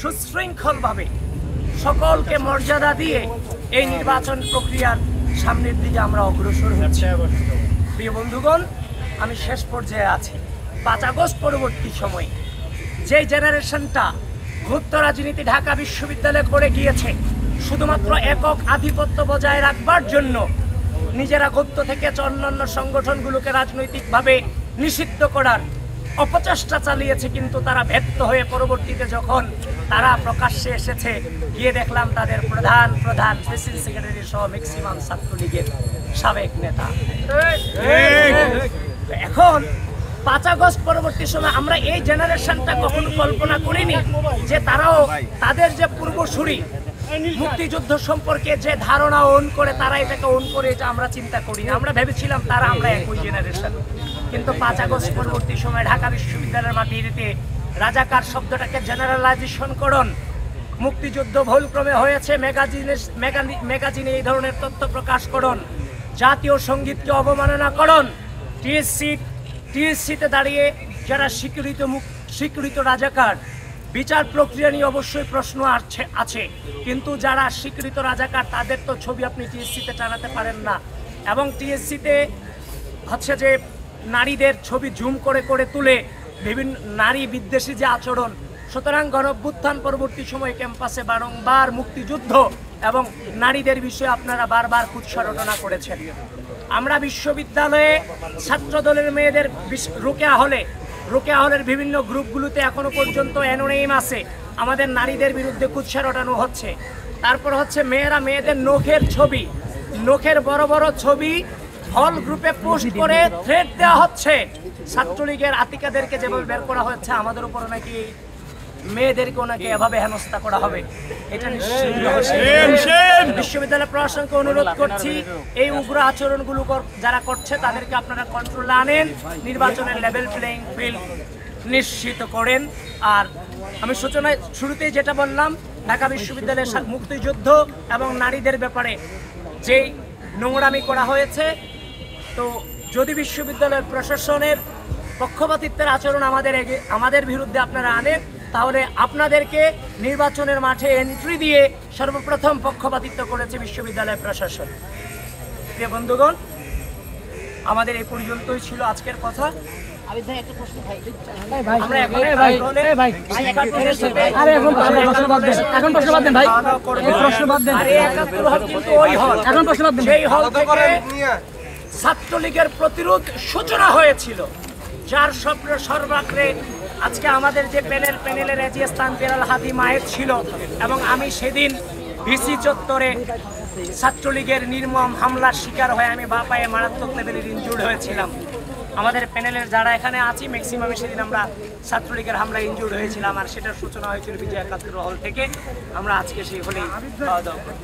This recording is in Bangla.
সুশৃঙ্খলভাবে সকলকে মর্যাদা দিয়ে এই নির্বাচন প্রক্রিয়ার সামনের দিকে আমরা অগ্রসর হচ্ছি। প্রিয় বন্ধুগণ, আমি শেষ পর্যায়ে আছি। 5 আগস্ট পরবর্তী সময়ে যে জেনারেশনটা গুপ্ত রাজনীতি ঢাকা বিশ্ববিদ্যালয়ে করে গিয়েছে শুধুমাত্র একক আধিপত্য বজায় রাখবার জন্য, নিজেরা গুপ্ত থেকে অন্যান্য সংগঠনগুলোকে রাজনৈতিকভাবে নিষিদ্ধ করার অপচেষ্টা চালিয়েছে, কিন্তু তারা ব্যর্থ হয়ে পরবর্তীতে যখন তারা প্রকাশ্যে এসেছে, গিয়ে দেখলাম তাদের প্রধান প্রেসিডেন্ট সেক্রেটারি সহ ম্যাক্সিমাম ছাত্রলীগের সাবেক নেতা। এখন 5 আগস্ট পরবর্তী সময় আমরা এই জেনারেশনটা কখনো কল্পনা করিনি যে তারাও তাদের যে পূর্বসূরি মুক্তিযুদ্ধ সম্পর্কে যে ধারণা ওন করে তারা এটাকে ওন করে, এটা আমরা চিন্তা করিনি। আমরা ভেবেছিলাম আমরা একই জেনারেশন, কিন্তু 5 আগস্ট পরবর্তী সময় ঢাকা বিশ্ববিদ্যালয়ের মাটিতে রাজাকার শব্দটাকে জেনারেলাইজেশন করুন, মুক্তিযুদ্ধ ভুলক্রমে হয়েছে ম্যাগাজিনে এই ধরনের তথ্য প্রকাশ করুন, জাতীয় সঙ্গীতকে অবমাননা করুন, টিএসসিতে দাঁড়িয়ে যারা স্বীকৃত রাজাকার, বিচার প্রক্রিয়া নিয়ে অবশ্যই প্রশ্ন আছে, কিন্তু যারা স্বীকৃত রাজাকার তাদের তো ছবি আপনি টিএসসিতে টানাতে পারেন না। এবং টিএসসিতে হচ্ছে যে নারীদের ছবি জুম করে তুলে বিভিন্ন নারী বিদ্বেষী যে আচরণ। সুতরাং গণঅভ্যুত্থান পরবর্তী সময়ে ক্যাম্পাসে বারংবার মুক্তিযুদ্ধ এবং নারীদের বিষয়ে আপনারা বারবার কুৎসরটনা করেছেন। আমরা বিশ্ববিদ্যালয়ে ছাত্রদলের মেয়েদের রোকেয়া হলের বিভিন্ন গ্রুপগুলোতে এখনো পর্যন্ত অ্যানোনিম আছে, আমাদের নারীদের বিরুদ্ধে কুৎসা রটানো হচ্ছে। তারপর হচ্ছে মেয়েদের নখের বড় বড় ছবি হল গ্রুপে পোস্ট করে থ্রেট দেওয়া হচ্ছে। ছাত্রলীগের আতিকাদেরকে যেভাবে বের করা হচ্ছে, আমাদের উপর নাকি মেয়েদেরকেও নাকি এভাবে হেনস্থা করা হবে। এটা বিশ্ববিদ্যালয় প্রশাসনকে অনুরোধ করছি, এই উগ্র আচরণগুলো যারা করছে তাদেরকে আপনারা কন্ট্রোলে আনেন, নির্বাচনের লেভেল প্লেইং ফিল্ড নিশ্চিত করেন। আর আমি শুরুতেই যেটা বললাম, ঢাকা বিশ্ববিদ্যালয়ের মুক্তিযুদ্ধ এবং নারীদের ব্যাপারে যেই নোংরামি করা হয়েছে, তো যদি বিশ্ববিদ্যালয়ের প্রশাসনের পক্ষপাতিত্বের আচরণ আমাদের বিরুদ্ধে আপনারা আনেন, তাহলে আপনাদেরকে নির্বাচনের মাঠে এন্ট্রি দিয়ে সর্বপ্রথম পক্ষপাতিত্ব করেছে বিশ্ববিদ্যালয় প্রশাসন। প্রিয় বন্ধুগণ, আমাদের এই পর্যন্তই ছিল আজকের কথা। ছাত্রলীগের প্রতিরোধ সূচনা হয়েছিল, যার স্বপ্ন সর্বাগ্রে আজকে আমাদের যে প্যানেলের রেজিস্তান বেলাল হাদি মায়ের ছিল, এবং আমি সেদিন ভিসি চত্বরে ছাত্রলীগের নির্মম হামলার শিকার হয়ে আমি বাঁ পায়ে মারাত্মক লেভেলের ইনজুর্ড হয়েছিলাম। আমাদের প্যানেলের যারা এখানে আছি ম্যাক্সিমামে সেদিন আমরা ছাত্রলীগের হামলায় ইনজুর্ড হয়েছিলাম, আর সেটার সূচনা হয়েছিল বিজয় একাত্তর হল থেকে। আমরা আজকে সেই হলেই খাওয়া দাওয়া করি।